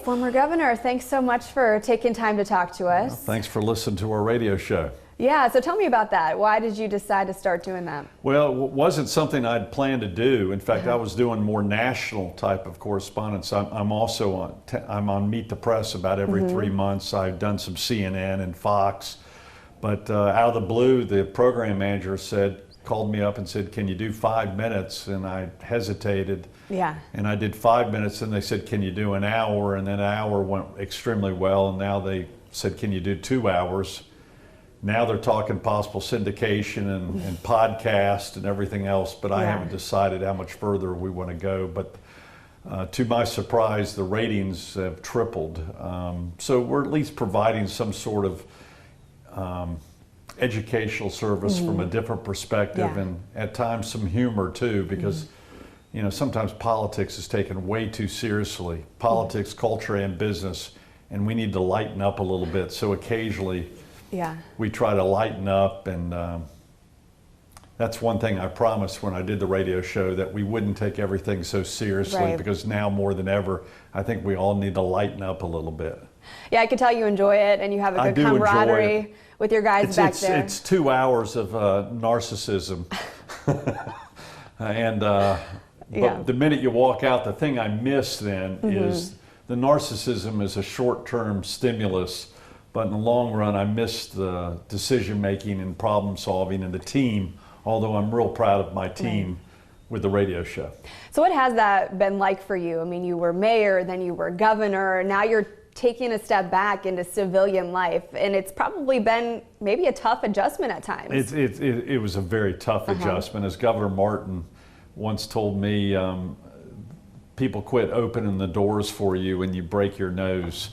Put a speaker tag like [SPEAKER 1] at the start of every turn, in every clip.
[SPEAKER 1] former governor, thanks so much for taking time to talk to us.
[SPEAKER 2] Well, thanks for listening to our radio show.
[SPEAKER 1] Yeah, so tell me about that. Why did you decide to start doing that?
[SPEAKER 2] Well, it wasn't something I'd planned to do. In fact, I was doing more national type of correspondence. I'm also on Meet the Press about every 3 months. I've done some CNN and Fox. But out of the blue, the program manager called me up and said, "Can you do 5 minutes?" And I hesitated.
[SPEAKER 1] Yeah.
[SPEAKER 2] And I did 5 minutes, and they said, "Can you do an hour?" And then an hour went extremely well, and now they said, "Can you do 2 hours?" Now they're talking possible syndication and podcast and everything else, but I haven't decided how much further we want to go. But to my surprise, the ratings have tripled. So we're at least providing some sort of educational service from a different perspective, and at times some humor too, because you know, sometimes politics is taken way too seriously. Politics, culture, and business, and we need to lighten up a little bit. So occasionally we try to lighten up, and that's one thing I promised when I did the radio show, that we wouldn't take everything so seriously, because now more than ever, I think we all need to lighten up a little bit. Yeah,
[SPEAKER 1] I can tell you enjoy it, and you have a good camaraderie with your guys back there.
[SPEAKER 2] It's 2 hours of narcissism. And but the minute you walk out, the thing I miss then is the narcissism is a short-term stimulus, but in the long run, I miss the decision-making and problem-solving and the team, although I'm real proud of my team with the radio show.
[SPEAKER 1] So what has that been like for you? I mean, you were mayor, then you were governor, now you're taking a step back into civilian life, and it's probably been maybe a tough adjustment at times.
[SPEAKER 2] It was a very tough adjustment. As Governor Martin once told me, people quit opening the doors for you when you break your nose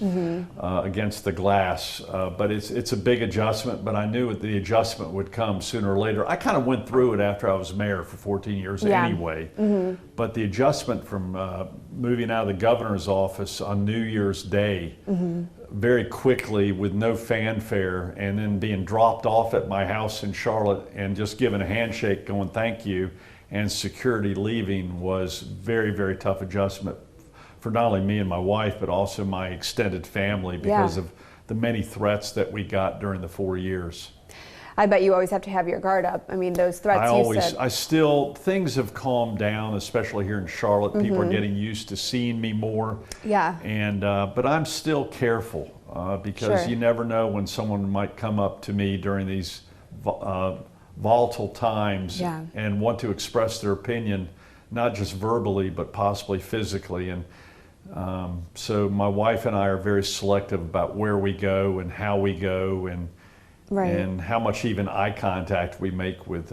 [SPEAKER 2] against the glass. But it's a big adjustment, but I knew the adjustment would come sooner or later. I kind of went through it after I was mayor for 14 years anyway. But the adjustment from moving out of the governor's office on New Year's Day very quickly with no fanfare, and then being dropped off at my house in Charlotte and just given a handshake going thank you, and security leaving, was very, very tough adjustment for not only me and my wife, but also my extended family, because of the many threats that we got during the 4 years.
[SPEAKER 1] I bet you always have to have your guard up. I mean, those threats
[SPEAKER 2] things have calmed down, especially here in Charlotte. People are getting used to seeing me more. And, but I'm still careful because you never know when someone might come up to me during these volatile times and want to express their opinion, not just verbally, but possibly physically. And so my wife and I are very selective about where we go and how we go, and how much even eye contact we make with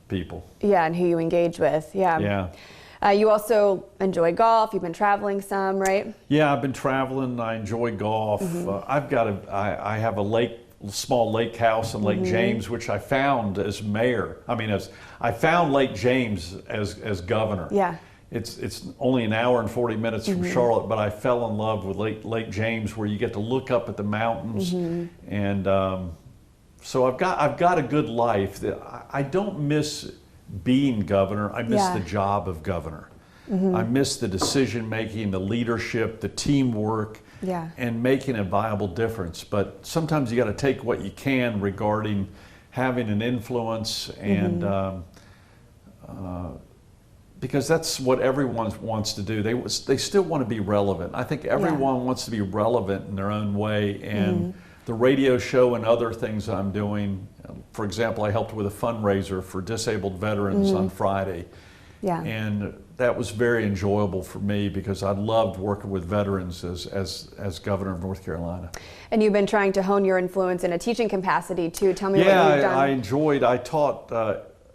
[SPEAKER 2] people.
[SPEAKER 1] And who you engage with. You also enjoy golf. You've been traveling some, right?
[SPEAKER 2] Yeah, I've been traveling. I enjoy golf. I have a small lake house in Lake James, which I found as mayor. I found Lake James as governor. It's only an hour and 40 minutes from Charlotte, but I fell in love with Lake James, where you get to look up at the mountains, and so I've got a good life. I don't miss being governor. I miss the job of governor. I miss the decision making, the leadership, the teamwork. And making a viable difference. But sometimes you got to take what you can regarding having an influence, and because that's what everyone wants to do. They still want to be relevant. I think everyone wants to be relevant in their own way, and the radio show and other things I'm doing. For example, I helped with a fundraiser for disabled veterans on Friday. And that was very enjoyable for me, because I loved working with veterans as governor of North Carolina.
[SPEAKER 1] And you've been trying to hone your influence in a teaching capacity too. Tell me what you've done.
[SPEAKER 2] I taught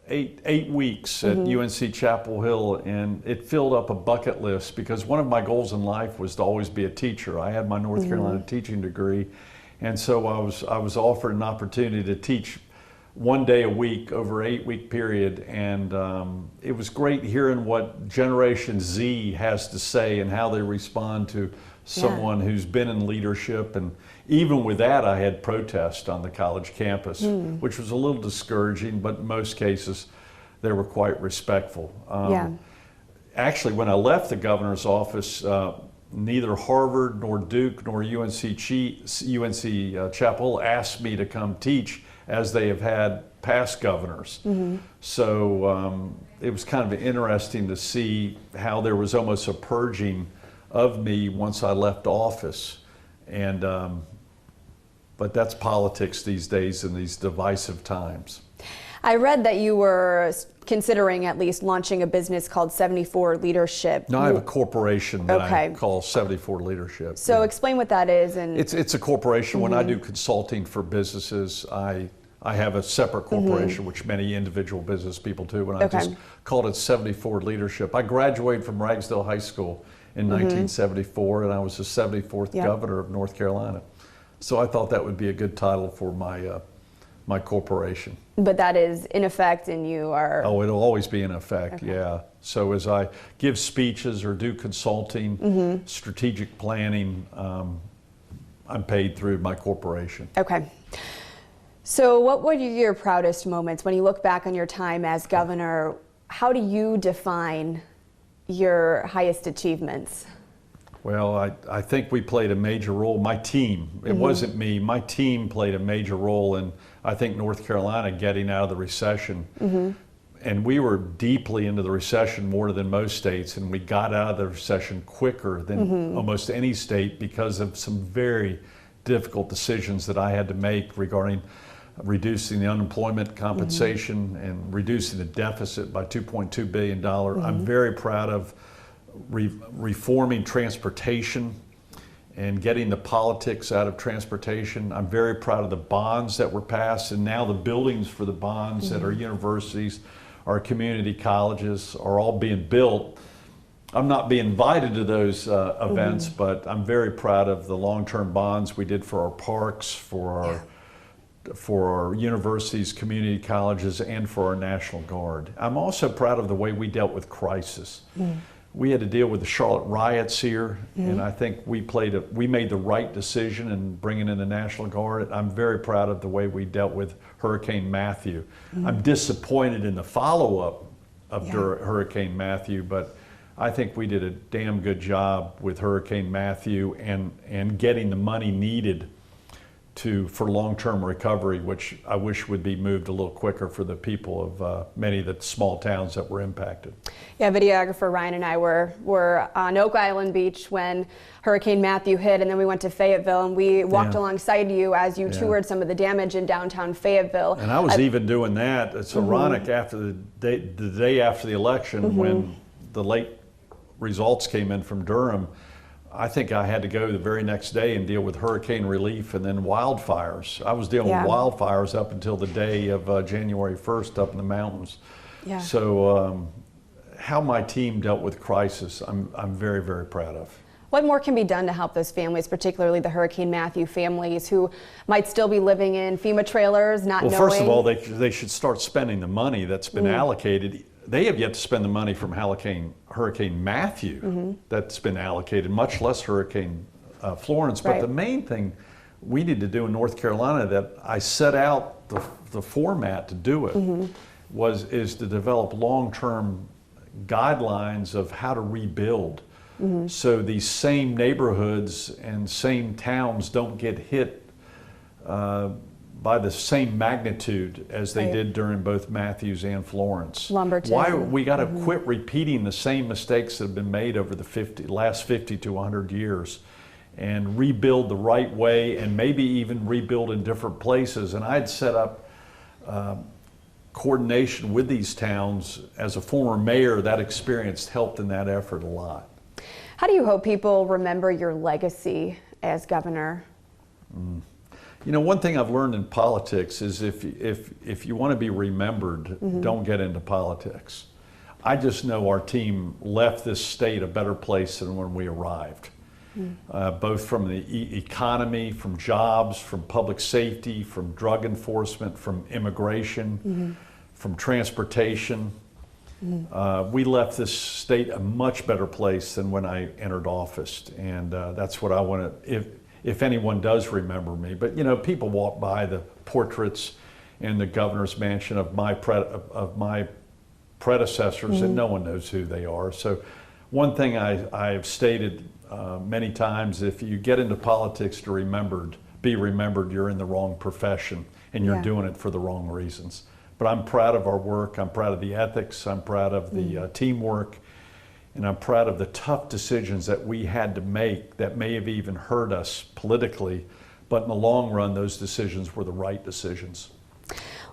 [SPEAKER 2] 8 weeks at UNC Chapel Hill, and it filled up a bucket list, because one of my goals in life was to always be a teacher. I had my North Carolina teaching degree, and so I was offered an opportunity to teach 1 day a week over an 8-week period, and it was great hearing what Generation Z has to say and how they respond to someone who's been in leadership. And even with that, I had protests on the college campus, which was a little discouraging, but in most cases they were quite respectful. Actually, when I left the governor's office, neither Harvard nor Duke nor UNC Chapel asked me to come teach, as they have had past governors. So it was kind of interesting to see how there was almost a purging of me once I left office. And but that's politics these days in these divisive times.
[SPEAKER 1] I read that you were considering at least launching a business called 74 Leadership.
[SPEAKER 2] No, I have a corporation that I call 74 Leadership.
[SPEAKER 1] So explain what that is. And
[SPEAKER 2] it's a corporation. When I do consulting for businesses, I have a separate corporation, which many individual business people do, and I just called it 74 Leadership. I graduated from Ragsdale High School in 1974, and I was the 74th governor of North Carolina. So I thought that would be a good title for my corporation.
[SPEAKER 1] But that is in effect, and you are...
[SPEAKER 2] Oh, it'll always be in effect, yeah. So as I give speeches or do consulting, strategic planning, I'm paid through my corporation.
[SPEAKER 1] Okay. So what were your proudest moments when you look back on your time as governor? How do you define your highest achievements?
[SPEAKER 2] Well, I think we played a major role. My team, it wasn't me, my team played a major role in, I think, North Carolina getting out of the recession. And we were deeply into the recession more than most states, and we got out of the recession quicker than almost any state because of some very difficult decisions that I had to make regarding reducing the unemployment compensation and reducing the deficit by $2.2 billion. I'm very proud of reforming transportation and getting the politics out of transportation. I'm very proud of the bonds that were passed, and now the buildings for the bonds at our universities, our community colleges are all being built. I'm not being invited to those events, but I'm very proud of the long-term bonds we did for our parks, for our universities, community colleges, and for our National Guard. I'm also proud of the way we dealt with crisis. We had to deal with the Charlotte riots here, and I think we made the right decision in bringing in the National Guard. I'm very proud of the way we dealt with Hurricane Matthew. I'm disappointed in the follow-up of Hurricane Matthew, but I think we did a damn good job with Hurricane Matthew and getting the money needed for long-term recovery, which I wish would be moved a little quicker for the people of many of the small towns that were impacted.
[SPEAKER 1] Yeah, videographer Ryan and I were on Oak Island Beach when Hurricane Matthew hit, and then we went to Fayetteville, and we walked alongside you as you toured some of the damage in downtown Fayetteville.
[SPEAKER 2] And I was even doing that. It's ironic, after the day after the election, when the late results came in from Durham, I think I had to go the very next day and deal with hurricane relief and then wildfires. I was dealing with wildfires up until the day of January 1st up in the mountains. So how my team dealt with crisis, I'm very, very proud of.
[SPEAKER 1] What more can be done to help those families, particularly the Hurricane Matthew families who might still be living in FEMA trailers, not knowing?
[SPEAKER 2] Well, first of all, they should start spending the money that's been allocated. They have yet to spend the money from Hurricane Matthew that's been allocated, much less Hurricane Florence. But the main thing we need to do in North Carolina, that I set out the format to do it, is to develop long-term guidelines of how to rebuild. So these same neighborhoods and same towns don't get hit by the same magnitude as they did during both Matthews and Florence.
[SPEAKER 1] Lumberton.
[SPEAKER 2] Why we got to quit repeating the same mistakes that have been made over the last 50 to 100 years and rebuild the right way, and maybe even rebuild in different places. And I'd set up coordination with these towns. As a former mayor, that experience helped in that effort a lot.
[SPEAKER 1] How do you hope people remember your legacy as governor?
[SPEAKER 2] You know, one thing I've learned in politics is if you want to be remembered, don't get into politics. I just know our team left this state a better place than when we arrived, both from the economy, from jobs, from public safety, from drug enforcement, from immigration, from transportation. We left this state a much better place than when I entered office, and that's what I want to, if anyone does remember me. But you know, people walk by the portraits in the governor's mansion of my predecessors, and no one knows who they are. So one thing I've stated many times if you get into politics to be remembered, you're in the wrong profession and you're doing it for the wrong reasons. But I'm proud of our work. I'm proud of the ethics. I'm proud of the teamwork. And I'm proud of the tough decisions that we had to make that may have even hurt us politically. But in the long run, those decisions were the right decisions.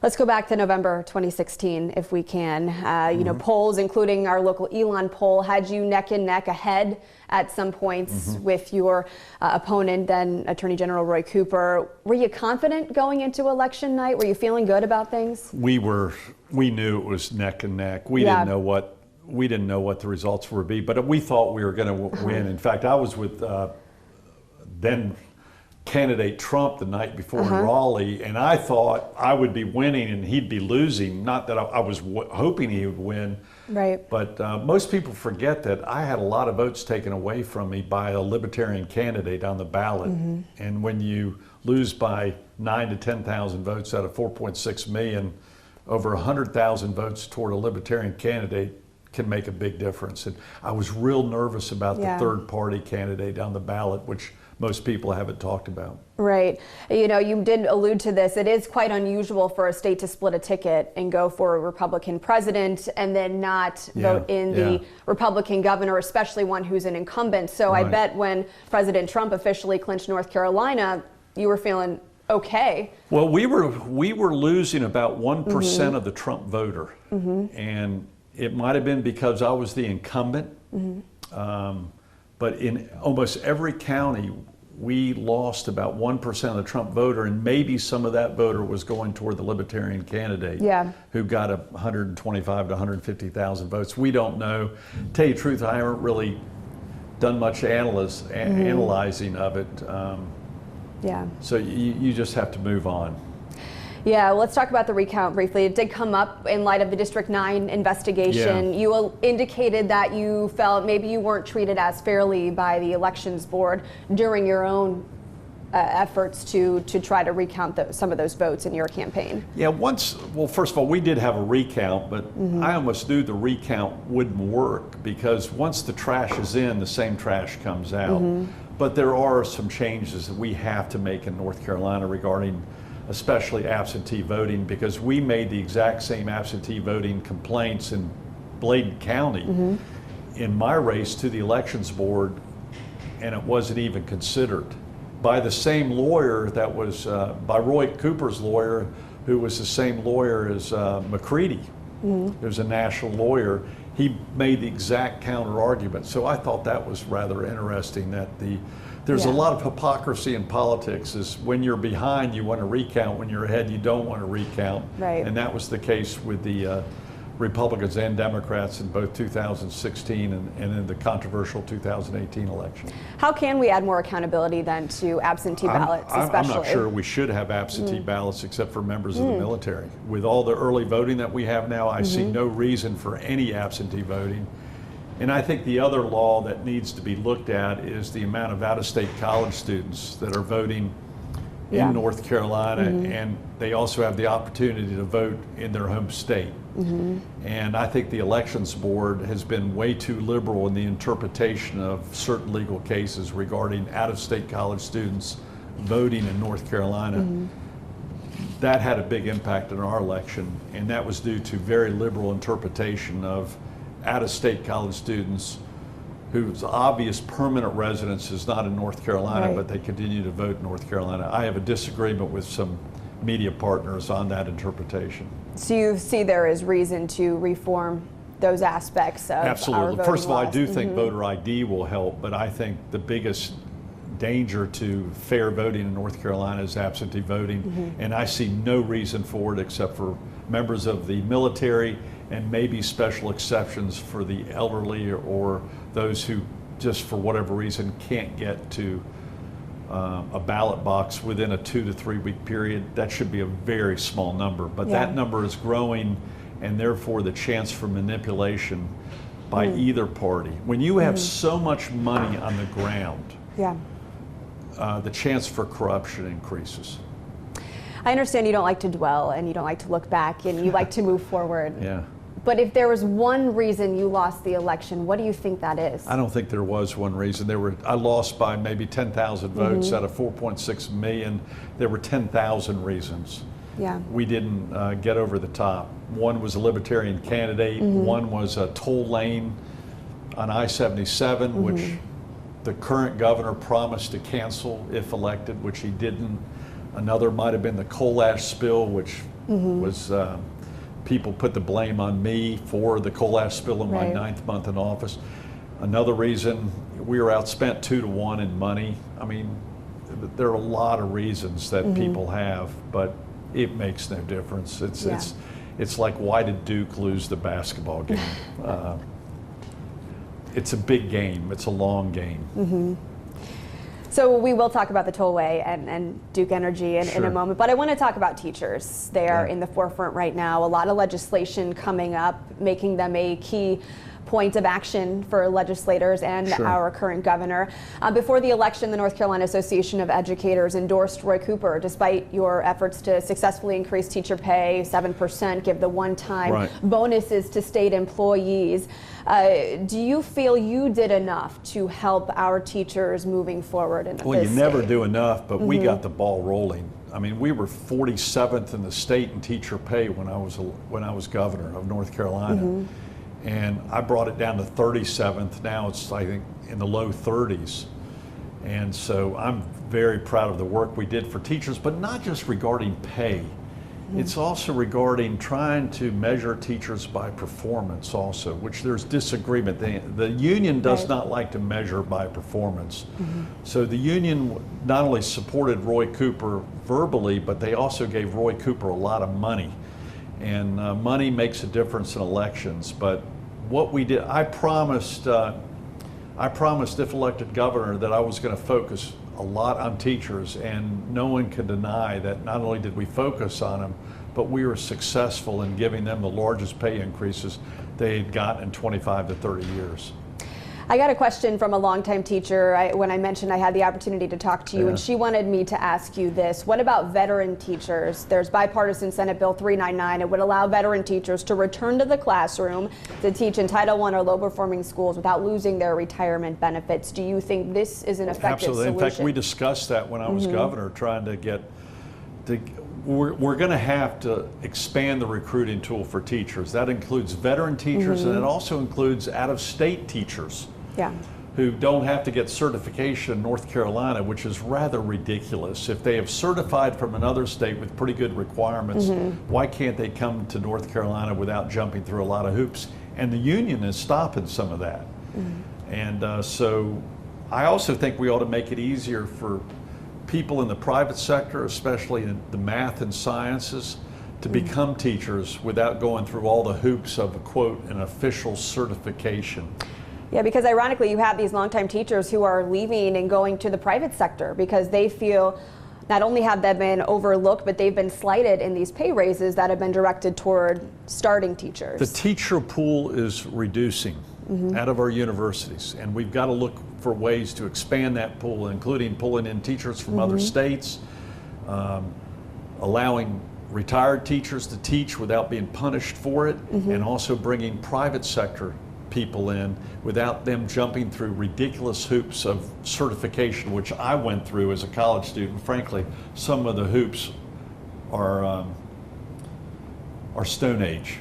[SPEAKER 1] Let's go back to November 2016, if we can. You know, polls, including our local Elon poll, had you neck and neck ahead at some points with your opponent, then Attorney General Roy Cooper. Were you confident going into election night? Were you feeling good about things?
[SPEAKER 2] We knew it was neck and neck. We didn't know what the results would be, but we thought we were going to win. In fact, I was with then candidate Trump the night before in Raleigh, and I thought I would be winning and he'd be losing. Not that I was hoping he would win,
[SPEAKER 1] right?
[SPEAKER 2] But most people forget that I had a lot of votes taken away from me by a Libertarian candidate on the ballot. And when you lose by 9,000 to 10,000 votes out of 4.6 million, over 100,000 votes toward a Libertarian candidate can make a big difference. And I was real nervous about the third party candidate on the ballot, which most people haven't talked about.
[SPEAKER 1] Right. You know, you did allude to this. It is quite unusual for a state to split a ticket and go for a Republican president and then not vote in the Republican governor, especially one who's an incumbent. So I bet when President Trump officially clinched North Carolina, you were feeling okay.
[SPEAKER 2] Well, we were losing about 1% of the Trump voter. And it might have been because I was the incumbent. But in almost every county, we lost about 1% of the Trump voter, and maybe some of that voter was going toward the Libertarian candidate who got 125 to 150,000 votes. We don't know. To tell you the truth, I haven't really done much analyzing of it. So you just have to move on.
[SPEAKER 1] Yeah, let's talk about the recount briefly. It did come up in light of the District 9 investigation. You indicated that you felt maybe you weren't treated as fairly by the Elections Board during your own efforts to try to recount some of those votes in your campaign.
[SPEAKER 2] Yeah, well, first of all, we did have a recount, but I almost knew the recount wouldn't work because once the trash is in, the same trash comes out. But there are some changes that we have to make in North Carolina regarding especially absentee voting, because we made the exact same absentee voting complaints in Bladen County in my race to the Elections Board, and it wasn't even considered by the same lawyer that was, by Roy Cooper's lawyer, who was the same lawyer as McCready, who's a national lawyer. He made the exact counter argument. So I thought that was rather interesting that there's a lot of hypocrisy in politics. Is when you're behind, you want to recount. When you're ahead, you don't want to recount.
[SPEAKER 1] Right.
[SPEAKER 2] And that was the case with the Republicans and Democrats in both 2016 and in the controversial 2018 election.
[SPEAKER 1] How can we add more accountability then to absentee ballots, especially?
[SPEAKER 2] I'm not sure we should have absentee ballots except for members of the military. With all the early voting that we have now, I see no reason for any absentee voting. And I think the other law that needs to be looked at is the amount of out-of-state college students that are voting in North Carolina, and they also have the opportunity to vote in their home state. And I think the Elections Board has been way too liberal in the interpretation of certain legal cases regarding out-of-state college students voting in North Carolina. That had a big impact on our election, and that was due to very liberal interpretation of out-of-state college students whose obvious permanent residence is not in North Carolina, but they continue to vote in North Carolina. I have a disagreement with some media partners on that interpretation.
[SPEAKER 1] So you see there is reason to reform those aspects of
[SPEAKER 2] Absolutely.
[SPEAKER 1] our voting
[SPEAKER 2] First of all, I
[SPEAKER 1] laws.
[SPEAKER 2] do think voter ID will help, but I think the biggest danger to fair voting in North Carolina is absentee voting, and I see no reason for it except for members of the military and maybe special exceptions for the elderly or those who just for whatever reason can't get to a ballot box within a 2 to 3 week period. That should be a very small number, but that number is growing, and therefore the chance for manipulation by either party. When you have so much money on the ground, the chance for corruption increases.
[SPEAKER 1] I understand you don't like to dwell and you don't like to look back and you like to move forward. But if there was one reason you lost the election, what do you think that is?
[SPEAKER 2] I don't think there was one reason. I lost by maybe 10,000 votes out of 4.6 million. There were 10,000 reasons.
[SPEAKER 1] Yeah.
[SPEAKER 2] We didn't get over the top. One was a libertarian candidate. One was a toll lane on I-77, which the current governor promised to cancel if elected, which he didn't. Another might have been the coal ash spill, which was, people put the blame on me for the coal ash spill in my 9th month in office. Another reason, we were outspent 2-to-1 in money. I mean, there are a lot of reasons that people have, but it makes no difference. It's like, why did Duke lose the basketball game? It's a big game. It's a long game.
[SPEAKER 1] So we will talk about the tollway and Duke Energy in a moment, but I want to talk about teachers. They are in the forefront right now. A lot of legislation coming up, making them a key point of action for legislators and our current governor. Before the election, the North Carolina Association of Educators endorsed Roy Cooper, despite your efforts to successfully increase teacher pay 7%, give the one-time bonuses to state employees. Do you feel you did enough to help our teachers moving forward in this state?
[SPEAKER 2] Well, you never do enough, but we got the ball rolling. I mean, we were 47th in the state in teacher pay when I was governor of North Carolina. And I brought it down to 37th. Now it's, I think, in the low 30s. And so I'm very proud of the work we did for teachers, but not just regarding pay. It's also regarding trying to measure teachers by performance also, which there's disagreement. The union does not like to measure by performance. So the union not only supported Roy Cooper verbally, but they also gave Roy Cooper a lot of money. And money makes a difference in elections. But what we did, I promised if elected governor that I was going to focus a lot on teachers, and no one can deny that not only did we focus on them, but we were successful in giving them the largest pay increases they had gotten in 25 to 30 years.
[SPEAKER 1] I got a question from a longtime teacher when I mentioned I had the opportunity to talk to you, and she wanted me to ask you this. What about veteran teachers? There's bipartisan Senate Bill 399. It would allow veteran teachers to return to the classroom to teach in Title I or low-performing schools without losing their retirement benefits. Do you think this is an effective solution?
[SPEAKER 2] In fact, we discussed that when I was governor, trying to get we're going to have to expand the recruiting tool for teachers. That includes veteran teachers, and it also includes out-of-state teachers who don't have to get certification in North Carolina, which is rather ridiculous. If they have certified from another state with pretty good requirements, why can't they come to North Carolina without jumping through a lot of hoops? And the union is stopping some of that. And so I also think we ought to make it easier for people in the private sector, especially in the math and sciences, to become teachers without going through all the hoops of, quote, an official certification.
[SPEAKER 1] Yeah, because ironically, you have these longtime teachers who are leaving and going to the private sector because they feel not only have they been overlooked, but they've been slighted in these pay raises that have been directed toward starting teachers.
[SPEAKER 2] The teacher pool is reducing out of our universities, and we've got to look for ways to expand that pool, including pulling in teachers from other states, allowing retired teachers to teach without being punished for it, and also bringing private sector people in without them jumping through ridiculous hoops of certification, which I went through as a college student. Frankly, some of the hoops are Stone Age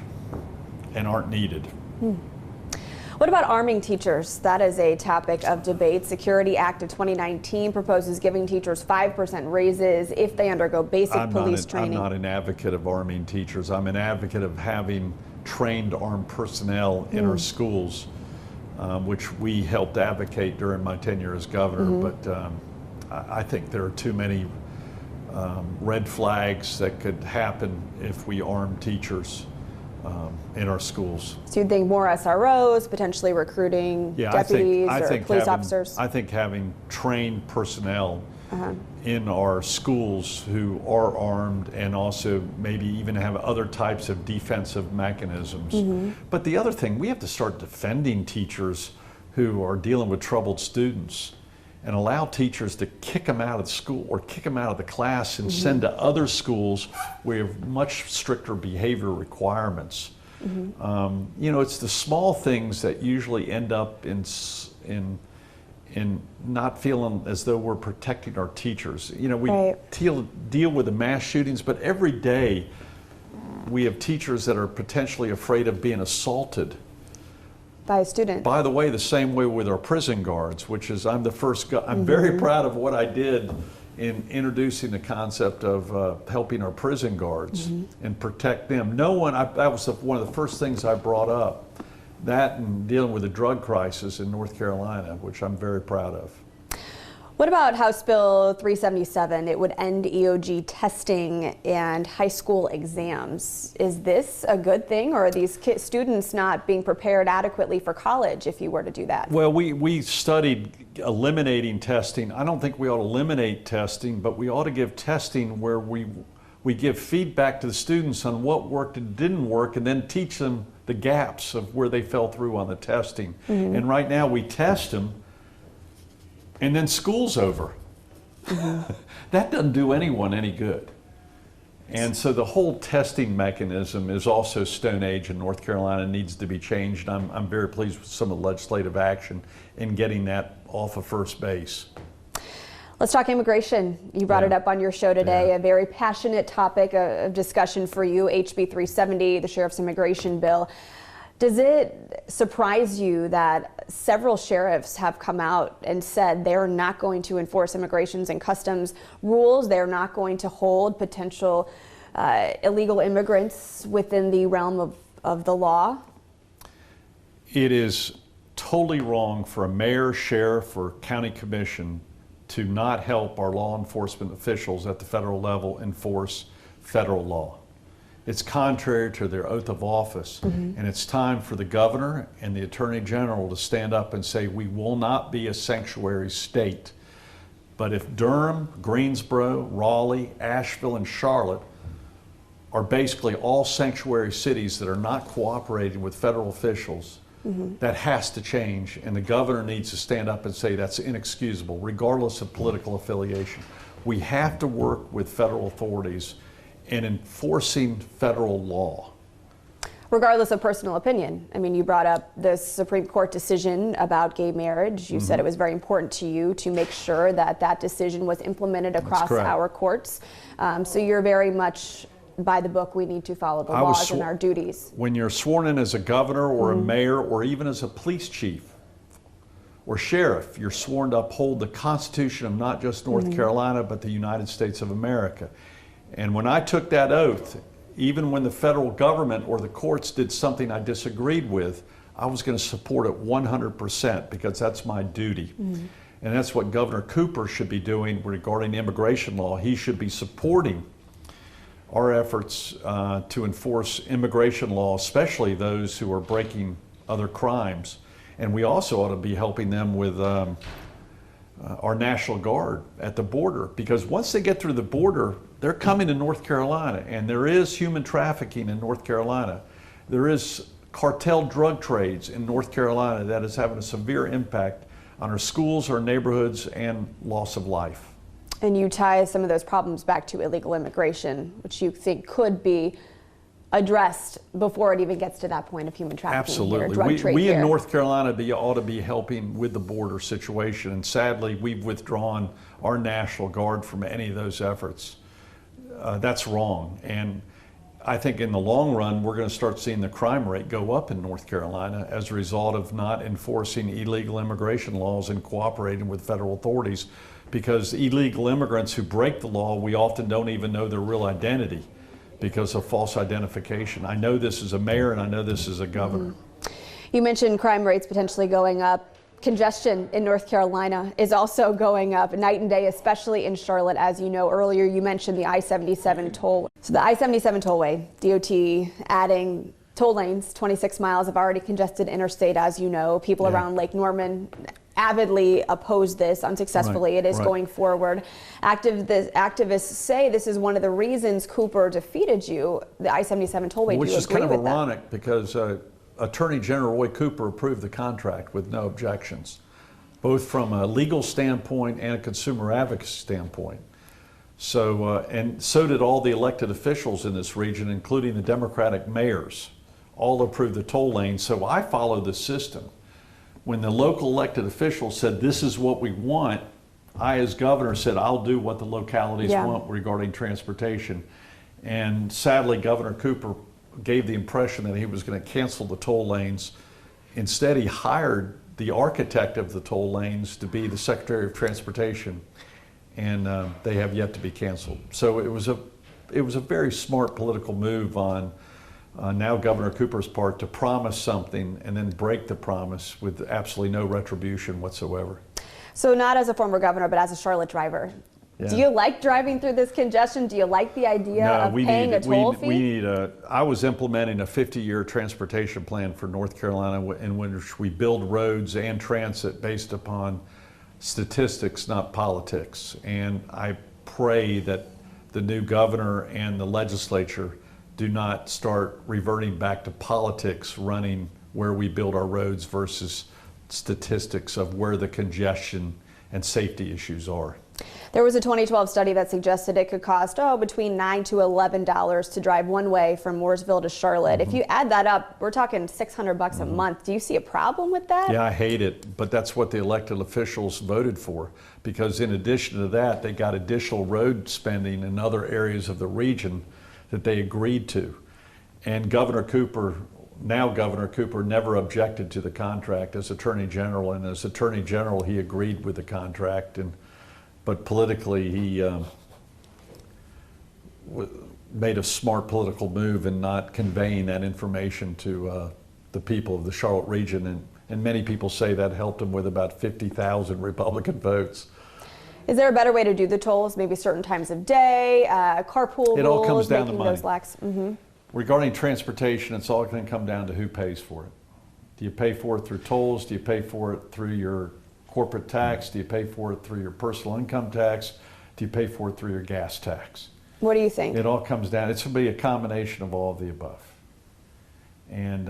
[SPEAKER 2] and aren't needed.
[SPEAKER 1] What about arming teachers? That is a topic of debate. Security Act of 2019 proposes giving teachers 5% raises if they undergo basic police training.
[SPEAKER 2] I'm not an advocate of arming teachers. I'm an advocate of having trained armed personnel in our schools, which we helped advocate during my tenure as governor. But I think there are too many red flags that could happen if we arm teachers in our schools.
[SPEAKER 1] So you'd think more SROs, potentially recruiting deputies or police officers?
[SPEAKER 2] I think having trained personnel in our schools who are armed, and also maybe even have other types of defensive mechanisms. But the other thing, we have to start defending teachers who are dealing with troubled students, and allow teachers to kick them out of school or kick them out of the class and send to other schools where you have much stricter behavior requirements. You know, it's the small things that usually end up in not feeling as though we're protecting our teachers. You know, we deal with the mass shootings, but every day we have teachers that are potentially afraid of being assaulted
[SPEAKER 1] by a student.
[SPEAKER 2] By the way, the same way with our prison guards, which is I'm very proud of what I did in introducing the concept of helping our prison guards and protect them. That was one of the first things I brought up. That and dealing with the drug crisis in North Carolina, which I'm very proud of.
[SPEAKER 1] What about House Bill 377? It would end EOG testing and high school exams. Is this a good thing, or are these students not being prepared adequately for college if you were to do that?
[SPEAKER 2] Well, we studied eliminating testing. I don't think we ought to eliminate testing, but we ought to give testing where we give feedback to the students on what worked and didn't work, and then teach them the gaps of where they fell through on the testing. And right now we test them, and then school's over. That doesn't do anyone any good. And so the whole testing mechanism is also Stone Age in North Carolina, needs to be changed. I'm very pleased with some of the legislative action in getting that off of first base.
[SPEAKER 1] Let's talk immigration. You brought it up on your show today, a very passionate topic of discussion for you, HB 370, the Sheriff's Immigration Bill. Does it surprise you that several sheriffs have come out and said they're not going to enforce immigrations and customs rules? They're not going to hold potential illegal immigrants within the realm of the law?
[SPEAKER 2] It is totally wrong for a mayor, sheriff, or county commission to not help our law enforcement officials at the federal level enforce federal law. It's contrary to their oath of office, and it's time for the governor and the attorney general to stand up and say, we will not be a sanctuary state. But if Durham, Greensboro, Raleigh, Asheville, and Charlotte are basically all sanctuary cities that are not cooperating with federal officials, that has to change, and the governor needs to stand up and say that's inexcusable, regardless of political affiliation. We have to work with federal authorities in enforcing federal law.
[SPEAKER 1] Regardless of personal opinion. I mean, you brought up the Supreme Court decision about gay marriage. You said it was very important to you to make sure that that decision was implemented across our courts. So you're very much by the book. We need to follow the laws and our duties.
[SPEAKER 2] When you're sworn in as a governor or a mayor or even as a police chief or sheriff, you're sworn to uphold the Constitution of not just North Carolina, but the United States of America. And when I took that oath, even when the federal government or the courts did something I disagreed with, I was going to support it 100% because that's my duty. And that's what Governor Cooper should be doing regarding immigration law. He should be supporting our efforts to enforce immigration law, especially those who are breaking other crimes. And we also ought to be helping them with our National Guard at the border, because once they get through the border, they're coming to North Carolina, and there is human trafficking in North Carolina. There is cartel drug trades in North Carolina that is having a severe impact on our schools, our neighborhoods, and loss of life.
[SPEAKER 1] And you tie some of those problems back to illegal immigration, which you think could be addressed before it even gets to that point of human trafficking.
[SPEAKER 2] Absolutely.
[SPEAKER 1] Drug trade
[SPEAKER 2] we in North Carolina ought to be helping with the border situation, and sadly we've withdrawn our National Guard from any of those efforts. That's wrong, and I think in the long run we're going to start seeing the crime rate go up in North Carolina as a result of not enforcing illegal immigration laws and cooperating with federal authorities, because illegal immigrants who break the law, we often don't even know their real identity because of false identification. I know this as a mayor and I know this as a governor.
[SPEAKER 1] You mentioned crime rates potentially going up. Congestion in North Carolina is also going up night and day, especially in Charlotte. As you know, earlier you mentioned the I-77 toll. So the I-77 tollway, DOT adding toll lanes, 26 miles of already congested interstate, as you know. People around Lake Norman avidly oppose this unsuccessfully. It is going forward. Activists say this is one of the reasons Cooper defeated you, the I-77 tollway.
[SPEAKER 2] Which is kind of ironic because Attorney General Roy Cooper approved the contract with no objections, both from a legal standpoint and a consumer advocacy standpoint. So, and so did all the elected officials in this region, including the Democratic mayors. all approved the toll lane, so I followed the system. When the local elected officials said, this is what we want, I, as governor, said, I'll do what the localities want regarding transportation. And sadly, Governor Cooper gave the impression that he was going to cancel the toll lanes. Instead, he hired the architect of the toll lanes to be the Secretary of Transportation, and they have yet to be canceled. So it was a very smart political move on now Governor Cooper's part to promise something and then break the promise with absolutely no retribution whatsoever.
[SPEAKER 1] So not as a former governor, but as a Charlotte driver. Yeah. Do you like driving through this congestion? Do you like the idea of paying a toll fee?
[SPEAKER 2] I was implementing a 50-year transportation plan for North Carolina in which we build roads and transit based upon statistics, not politics. And I pray that the new governor and the legislature do not start reverting back to politics, running where we build our roads versus statistics of where the congestion and safety issues are.
[SPEAKER 1] There was a 2012 study that suggested it could cost between $9 to $11 to drive one way from Mooresville to Charlotte. If you add that up, we're talking $600 a month. Do you see a problem with that?
[SPEAKER 2] Yeah, I hate it, but that's what the elected officials voted for, because in addition to that, they got additional road spending in other areas of the region that they agreed to. And Governor Cooper, now Governor Cooper, never objected to the contract as Attorney General, and as Attorney General he agreed with the contract, but politically he made a smart political move in not conveying that information to the people of the Charlotte region, and many people say that helped him with about 50,000 Republican votes.
[SPEAKER 1] Is there a better way to do the tolls? Maybe certain times of day, carpool rules,
[SPEAKER 2] it all comes down to money.
[SPEAKER 1] Those lax?
[SPEAKER 2] Regarding transportation, it's all going to come down to who pays for it. Do you pay for it through tolls? Do you pay for it through your corporate tax? Do you pay for it through your personal income tax? Do you pay for it through your gas tax?
[SPEAKER 1] What do you think?
[SPEAKER 2] It all comes down, it's going to be a combination of all of the above. And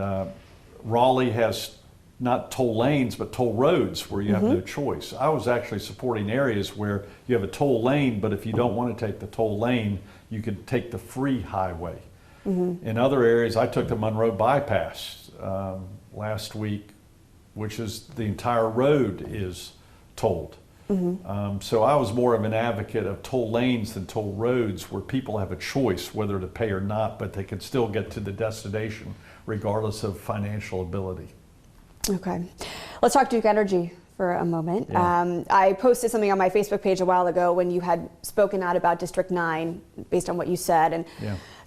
[SPEAKER 2] Raleigh has not toll lanes, but toll roads where you have no choice. I was actually supporting areas where you have a toll lane, but if you don't want to take the toll lane, you could take the free highway. In other areas, I took the Monroe bypass last week, which is the entire road is tolled. So I was more of an advocate of toll lanes than toll roads, where people have a choice whether to pay or not, but they can still get to the destination regardless of financial ability.
[SPEAKER 1] Okay. Let's talk Duke Energy for a moment.
[SPEAKER 2] Yeah.
[SPEAKER 1] I posted something on my Facebook page a while ago when you had spoken out about District 9 based on what you said, and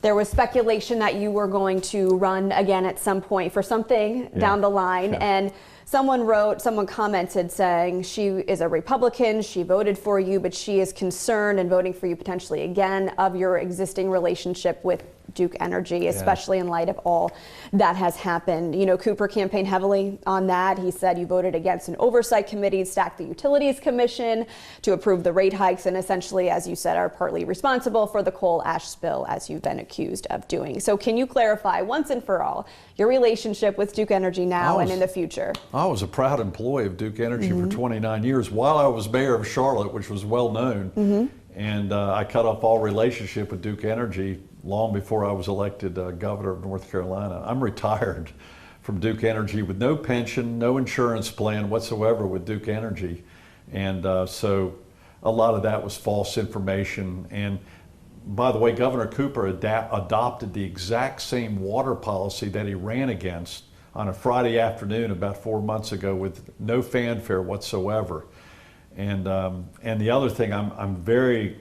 [SPEAKER 1] there was speculation that you were going to run again at some point for something down the line, and someone commented saying she is a Republican, she voted for you, but she is concerned and voting for you potentially again of your existing relationship with Duke Energy, especially in light of all that has happened. You know, Cooper campaigned heavily on that. He said you voted against an oversight committee, stacked the Utilities Commission to approve the rate hikes, and essentially, as you said, are partly responsible for the coal ash spill, as you've been accused of doing. So can you clarify once and for all your relationship with Duke Energy now and in the future?
[SPEAKER 2] I was a proud employee of Duke Energy for 29 years while I was mayor of Charlotte, which was well known. And I cut off all relationship with Duke Energy long before I was elected governor of North Carolina. I'm retired from Duke Energy with no pension, no insurance plan whatsoever with Duke Energy. And so a lot of that was false information. And by the way, Governor Cooper adopted the exact same water policy that he ran against on a Friday afternoon about 4 months ago with no fanfare whatsoever. And the other thing, I'm very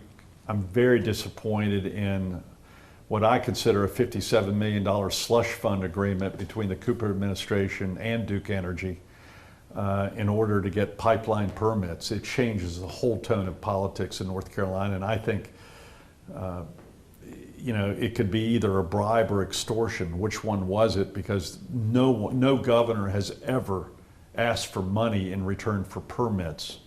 [SPEAKER 2] disappointed in what I consider a $57 million slush fund agreement between the Cooper administration and Duke Energy in order to get pipeline permits. It changes the whole tone of politics in North Carolina, and I think you know, it could be either a bribe or extortion. Which one was it? Because no governor has ever asked for money in return for permits,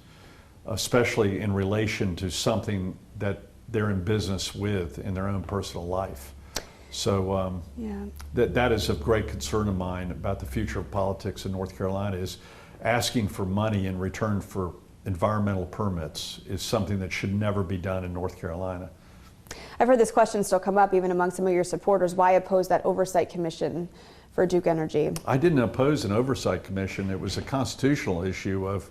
[SPEAKER 2] especially in relation to something that they're in business with in their own personal life. So that is of great concern of mine about the future of politics in North Carolina. Is asking for money in return for environmental permits is something that should never be done in North Carolina.
[SPEAKER 1] I've heard this question still come up even among some of your supporters. Why oppose that oversight commission for Duke Energy?
[SPEAKER 2] I didn't oppose an oversight commission. It was a constitutional issue of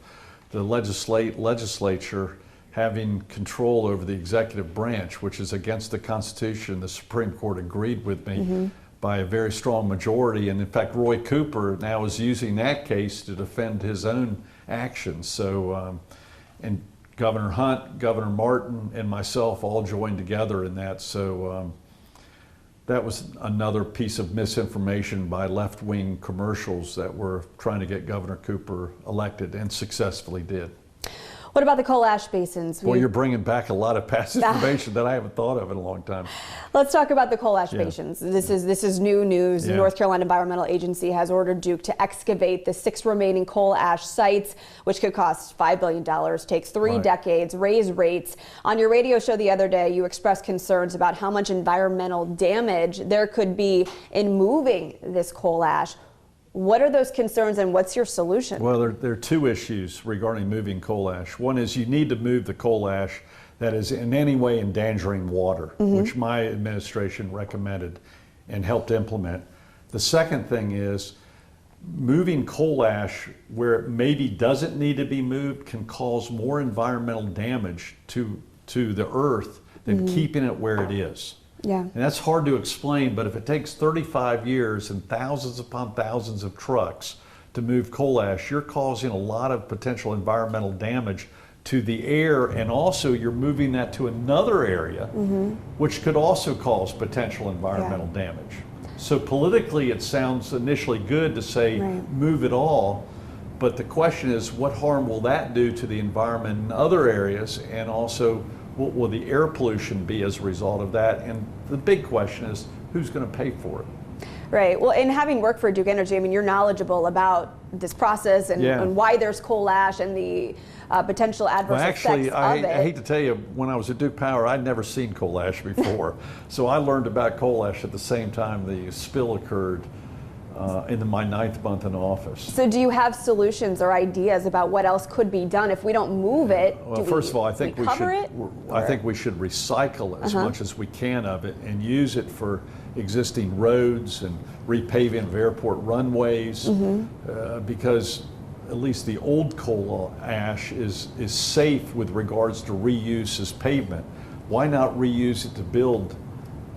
[SPEAKER 2] the legislature having control over the executive branch, which is against the Constitution. The Supreme Court agreed with me by a very strong majority, and in fact Roy Cooper now is using that case to defend his own actions. So, and Governor Hunt, Governor Martin, and myself all joined together in that. So that was another piece of misinformation by left-wing commercials that were trying to get Governor Cooper elected, and successfully did.
[SPEAKER 1] What about the coal ash basins?
[SPEAKER 2] Well, you're bringing back a lot of past information that I haven't thought of in a long time.
[SPEAKER 1] Let's talk about the coal ash basins. This is new news. The North Carolina Environmental Agency has ordered Duke to excavate the 6 remaining coal ash sites, which could cost $5 billion, takes 3 decades, raise rates. On your radio show the other day, you expressed concerns about how much environmental damage there could be in moving this coal ash. What are those concerns, and what's your solution?
[SPEAKER 2] Well, there are 2 issues regarding moving coal ash. One is you need to move the coal ash that is in any way endangering water, which my administration recommended and helped implement. The second thing is moving coal ash where it maybe doesn't need to be moved can cause more environmental damage to the earth than keeping it where it is.
[SPEAKER 1] Yeah.
[SPEAKER 2] And that's hard to explain, but if it takes 35 years and thousands upon thousands of trucks to move coal ash, you're causing a lot of potential environmental damage to the air, and also you're moving that to another area, which could also cause potential environmental damage. So politically it sounds initially good to say move it all, but the question is what harm will that do to the environment in other areas, and also what will the air pollution be as a result of that? And the big question is, who's going to pay for it?
[SPEAKER 1] Right. Well, in having worked for Duke Energy, I mean, you're knowledgeable about this process and why there's coal ash and the potential adverse effects of it.
[SPEAKER 2] I hate to tell you, when I was at Duke Power, I'd never seen coal ash before. So I learned about coal ash at the same time the spill occurred in my 9th month in office.
[SPEAKER 1] So do you have solutions or ideas about what else could be done if we don't move it?
[SPEAKER 2] Well, first of all, I think we should recycle as much as we can of it and use it for existing roads and repaving of airport runways, because at least the old coal ash is safe with regards to reuse as pavement. Why not reuse it to build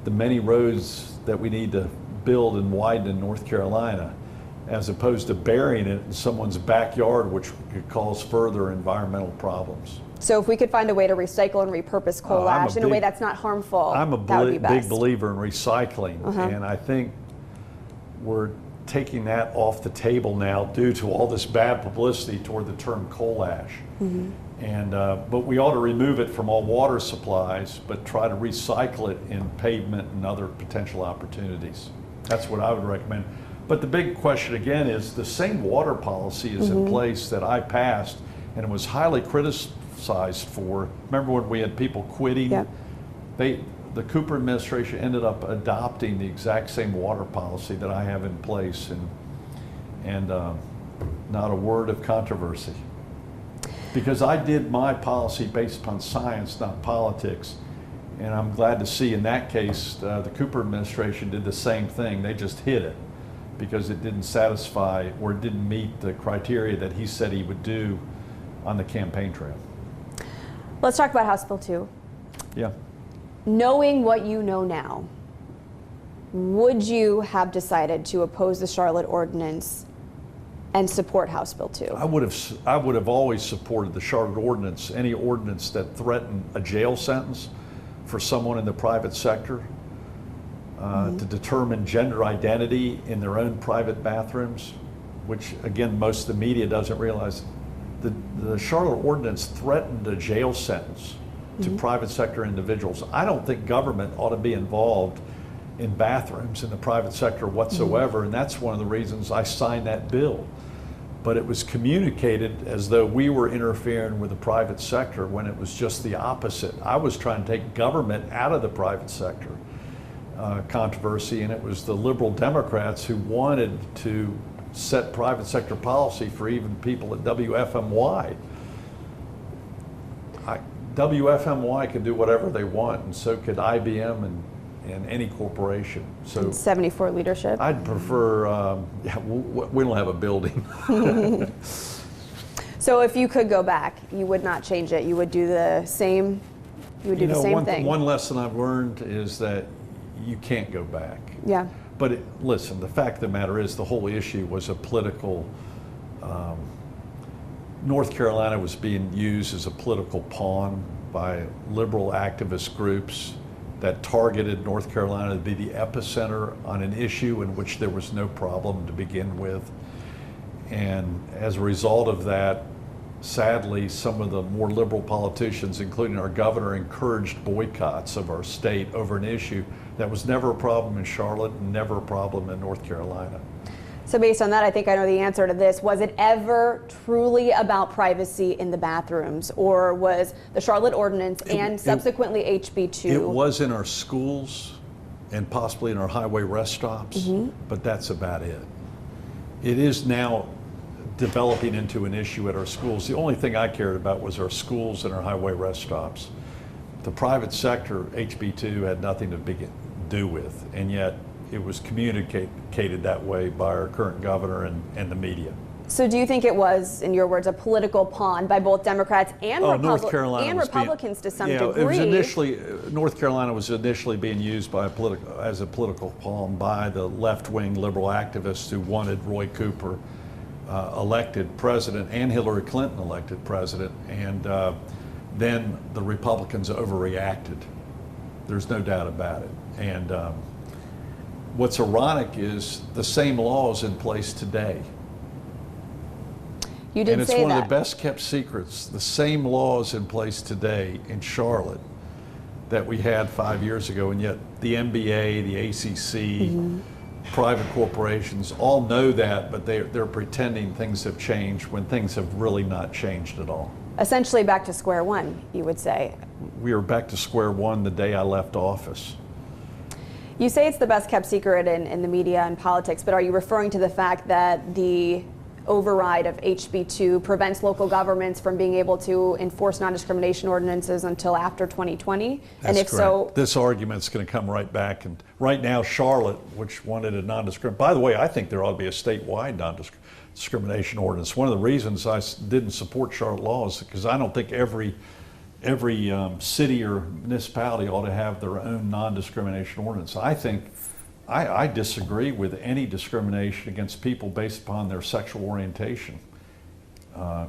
[SPEAKER 2] the many roads that we need to build and widen in North Carolina, as opposed to burying it in someone's backyard, which could cause further environmental problems.
[SPEAKER 1] So if we could find a way to recycle and repurpose coal ash in a way that's not harmful,
[SPEAKER 2] I'm a
[SPEAKER 1] that would be best.
[SPEAKER 2] big believer in recycling, and I think we're taking that off the table now due to all this bad publicity toward the term coal ash. And but we ought to remove it from all water supplies, but try to recycle it in pavement and other potential opportunities. That's what I would recommend. But the big question again is the same water policy is in place that I passed, and it was highly criticized for. Remember when we had people quitting? The Cooper administration ended up adopting the exact same water policy that I have in place, and not a word of controversy. Because I did my policy based upon science, not politics. And I'm glad to see in that case, the Cooper administration did the same thing. They just hid it because it didn't satisfy or didn't meet the criteria that he said he would do on the campaign trail.
[SPEAKER 1] Let's talk about House Bill 2.
[SPEAKER 2] Yeah.
[SPEAKER 1] Knowing what you know now, would you have decided to oppose the Charlotte Ordinance and support House Bill 2?
[SPEAKER 2] I would have always supported the Charlotte Ordinance, any ordinance that threatened a jail sentence for someone in the private sector to determine gender identity in their own private bathrooms, which again most of the media doesn't realize. The Charlotte Ordinance threatened a jail sentence to private sector individuals. I don't think government ought to be involved in bathrooms in the private sector whatsoever, and that's one of the reasons I signed that bill. But it was communicated as though we were interfering with the private sector when it was just the opposite. I was trying to take government out of the private sector controversy, and it was the liberal Democrats who wanted to set private sector policy for even people at WFMY. WFMY could do whatever they want, and so could IBM and in any corporation. So
[SPEAKER 1] 74 leadership.
[SPEAKER 2] I'd prefer, yeah, we don't have a building.
[SPEAKER 1] So if you could go back, you would not change it. You would do the same. You would do the same thing.
[SPEAKER 2] One lesson I've learned is that you can't go back.
[SPEAKER 1] Yeah.
[SPEAKER 2] But listen, the fact of the matter is the whole issue was a political. North Carolina was being used as a political pawn by liberal activist groups that targeted North Carolina to be the epicenter on an issue in which there was no problem to begin with. And as a result of that, sadly, some of the more liberal politicians, including our governor, encouraged boycotts of our state over an issue that was never a problem in Charlotte and never a problem in North Carolina.
[SPEAKER 1] So based on that, I think I know the answer to this. Was it ever truly about privacy in the bathrooms, or was the Charlotte Ordinance and subsequently HB 2?
[SPEAKER 2] It was in our schools and possibly in our highway rest stops, but that's about it. It is now developing into an issue at our schools. The only thing I cared about was our schools and our highway rest stops. The private sector, HB 2, had nothing to do with, and yet it was communicated that way by our current governor and the media.
[SPEAKER 1] So do you think it was, in your words, a political pawn by both Democrats and, Republicans to some degree?
[SPEAKER 2] It was initially, North Carolina was initially being used as a political pawn by the left-wing liberal activists who wanted Roy Cooper elected president and Hillary Clinton elected president, and then the Republicans overreacted. There's no doubt about it. And what's ironic is the same law is in place today.
[SPEAKER 1] You did say that.
[SPEAKER 2] And it's one of the best kept secrets. The same law is in place today in Charlotte that we had 5 years ago, and yet the NBA, the ACC, private corporations all know that, but they're pretending things have changed when things have really not changed at all.
[SPEAKER 1] Essentially back to square one, you would say.
[SPEAKER 2] We were back to square one the day I left office.
[SPEAKER 1] You say it's the best kept secret in the media and politics, but are you referring to the fact that the override of HB 2 prevents local governments from being able to enforce non-discrimination ordinances until after 2020?
[SPEAKER 2] That's
[SPEAKER 1] and if
[SPEAKER 2] correct.
[SPEAKER 1] so,
[SPEAKER 2] this argument's going to come right back. And right now, Charlotte, which wanted a non-discrimination, by the way, I think there ought to be a statewide non-discrimination ordinance. One of the reasons I didn't support Charlotte law is because I don't think every city or municipality ought to have their own non-discrimination ordinance. I disagree with any discrimination against people based upon their sexual orientation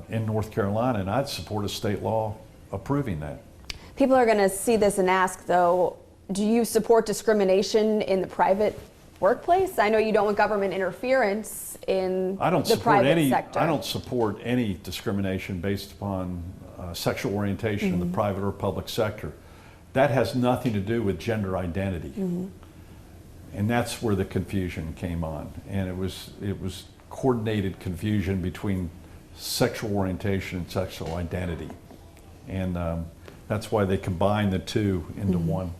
[SPEAKER 2] in North Carolina, and I'd support a state law approving that.
[SPEAKER 1] people are going to see this and ask, though, do you support discrimination in the private workplace? I know you don't want government interference in the private sector.
[SPEAKER 2] I don't support any discrimination based upon sexual orientation in the private or public sector. That has nothing to do with gender identity. And that's where the confusion came on. And it was coordinated confusion between sexual orientation and sexual identity. And that's why they combined the two into one.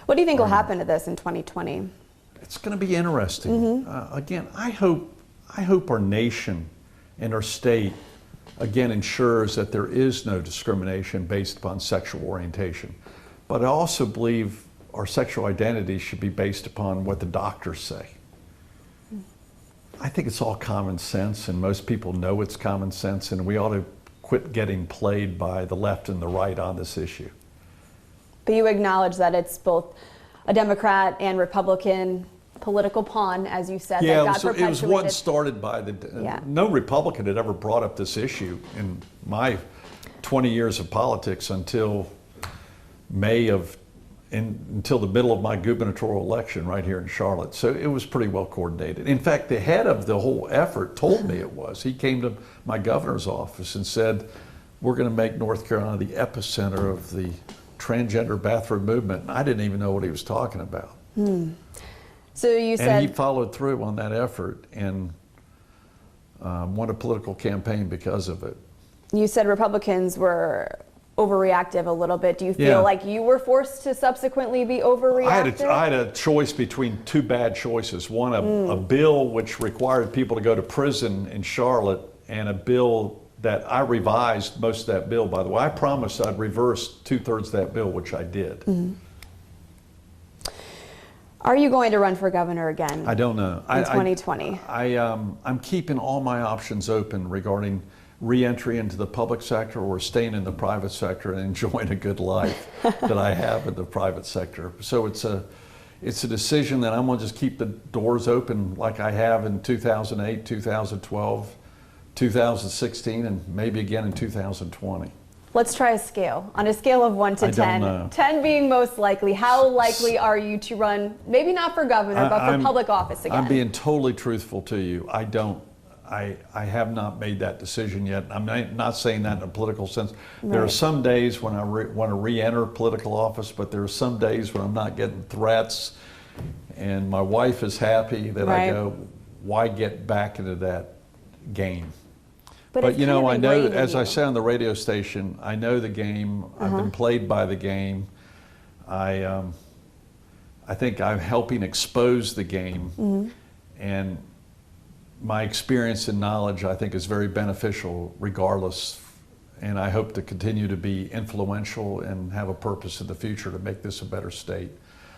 [SPEAKER 1] What do you think will happen to this in 2020?
[SPEAKER 2] It's going to be interesting. Again, I hope our nation and our state again ensures that there is no discrimination based upon sexual orientation. But I also believe our sexual identity should be based upon what the doctors say. I think it's all common sense, and most people know it's common sense, and we ought to quit getting played by the left and the right on this issue.
[SPEAKER 1] But you acknowledge that it's both a Democrat and Republican political pawn, as you said, that got perpetuated.
[SPEAKER 2] It was one started by no Republican had ever brought up this issue in my 20 years of politics until until the middle of my gubernatorial election right here in Charlotte. So it was pretty well coordinated. In fact, the head of the whole effort told me it was. He came to my governor's office and said, we're going to make North Carolina the epicenter of the transgender bathroom movement. And I didn't even know what he was talking about.
[SPEAKER 1] So you said,
[SPEAKER 2] and he followed through on that effort and won a political campaign because of it.
[SPEAKER 1] You said Republicans were overreactive a little bit. Do you feel like you were forced to subsequently be overreactive?
[SPEAKER 2] I had a choice between two bad choices. One, a bill which required people to go to prison in Charlotte, and a bill that I revised most of that bill, by the way. I promised I'd reverse 2/3 of that bill, which I did.
[SPEAKER 1] Are you going to run for governor again?
[SPEAKER 2] I don't know.
[SPEAKER 1] In 2020?
[SPEAKER 2] I'm keeping all my options open regarding re-entry into the public sector or staying in the private sector and enjoying a good life that I have in the private sector. So it's a decision that I'm going to just keep the doors open like I have in 2008, 2012, 2016, and maybe again in 2020.
[SPEAKER 1] Let's try a scale. On a scale of 1 to
[SPEAKER 2] I
[SPEAKER 1] 10,
[SPEAKER 2] don't know.
[SPEAKER 1] 10 being most likely, how likely are you to run, maybe not for governor, but for public office again?
[SPEAKER 2] I'm being totally truthful to you. I have not made that decision yet. I'm not saying that in a political sense.
[SPEAKER 1] Right.
[SPEAKER 2] There are some days when I want to re-enter political office, but there are some days when I'm not getting threats, and my wife is happy that
[SPEAKER 1] Right.
[SPEAKER 2] I go, why get back into that game?
[SPEAKER 1] But
[SPEAKER 2] you know, I know,
[SPEAKER 1] ingrained in
[SPEAKER 2] as I
[SPEAKER 1] you.
[SPEAKER 2] say on the radio station, I know the game. I've been played by the game. I think I'm helping expose the game, and my experience and knowledge, I think, is very beneficial regardless. And I hope to continue to be influential and have a purpose in the future to make this a better state.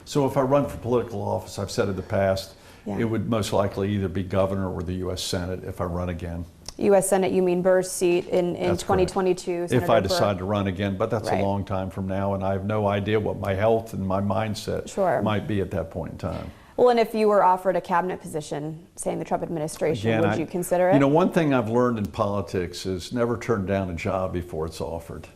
[SPEAKER 2] So if I run for political office, I've said in the past, it would most likely either be governor or the U.S. Senate if I run again.
[SPEAKER 1] U.S. Senate, you mean Burr's seat in
[SPEAKER 2] That's
[SPEAKER 1] 2022?
[SPEAKER 2] If I decide to run again, but that's
[SPEAKER 1] Right.
[SPEAKER 2] a long time from now, and I have no idea what my health and my mindset might be at that point in time.
[SPEAKER 1] Well, and if you were offered a cabinet position, say in the Trump administration,
[SPEAKER 2] Again,
[SPEAKER 1] would you consider it?
[SPEAKER 2] You know, one thing I've learned in politics is never turn down a job before it's offered.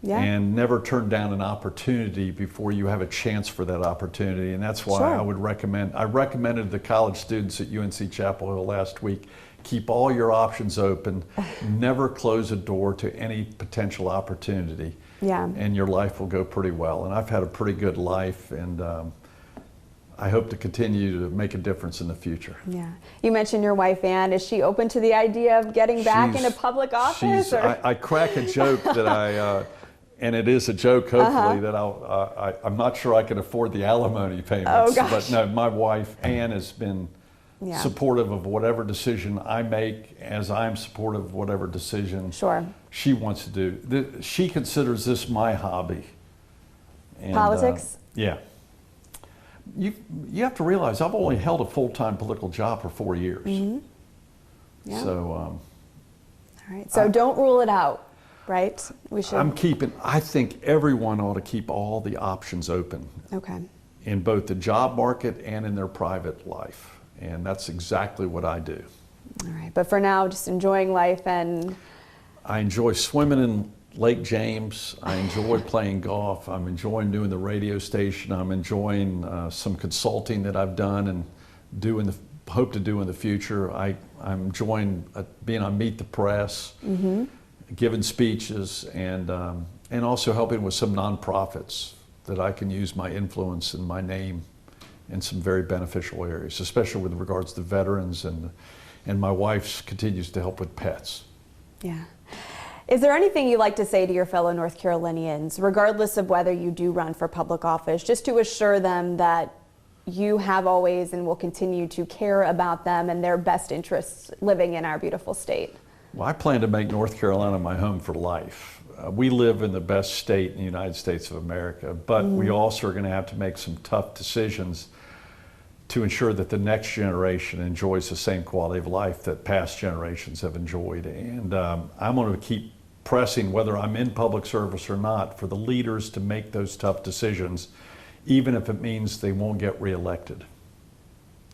[SPEAKER 1] Yeah.
[SPEAKER 2] And never turn down an opportunity before you have a chance for that opportunity. And that's why I would recommend, I recommended the college students at UNC Chapel Hill last week, keep all your options open, never close a door to any potential opportunity.
[SPEAKER 1] Yeah.
[SPEAKER 2] And your life will go pretty well. And I've had a pretty good life, and I hope to continue to make a difference in the future.
[SPEAKER 1] Yeah. You mentioned your wife, Ann. Is she open to the idea of getting back into public office?
[SPEAKER 2] I crack a joke that and it is a joke, hopefully, that I'm not sure I can afford the alimony payments.
[SPEAKER 1] Oh, gosh.
[SPEAKER 2] But no, my wife, Ann, has been supportive of whatever decision I make, as I'm supportive of whatever decision she wants to do. She considers this my hobby. And,
[SPEAKER 1] politics?
[SPEAKER 2] Yeah. You have to realize I've only held a full-time political job for 4 years.
[SPEAKER 1] Yeah.
[SPEAKER 2] So,
[SPEAKER 1] all right. So don't rule it out, right? We should.
[SPEAKER 2] I think everyone ought to keep all the options open.
[SPEAKER 1] Okay.
[SPEAKER 2] In both the job market and in their private life. And that's exactly what I do.
[SPEAKER 1] All right. But for now, just enjoying life and.
[SPEAKER 2] I enjoy swimming in Lake James. I enjoy playing golf. I'm enjoying doing the radio station. I'm enjoying some consulting that I've done and hope to do in the future. I'm enjoying being on Meet the Press, giving speeches, and also helping with some nonprofits that I can use my influence and my name in some very beneficial areas, especially with regards to veterans, and my wife continues to help with pets.
[SPEAKER 1] Yeah. Is there anything you'd like to say to your fellow North Carolinians, regardless of whether you do run for public office, just to assure them that you have always and will continue to care about them and their best interests living in our beautiful state?
[SPEAKER 2] Well, I plan to make North Carolina my home for life. We live in the best state in the United States of America, but we also are going to have to make some tough decisions to ensure that the next generation enjoys the same quality of life that past generations have enjoyed. And I'm going to keep pressing, whether I'm in public service or not, for the leaders to make those tough decisions, even if it means they won't get reelected.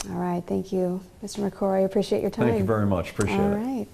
[SPEAKER 1] All right. Thank you, Mr. McCrory. Appreciate your time.
[SPEAKER 2] Thank you very much. Appreciate it.
[SPEAKER 1] All right.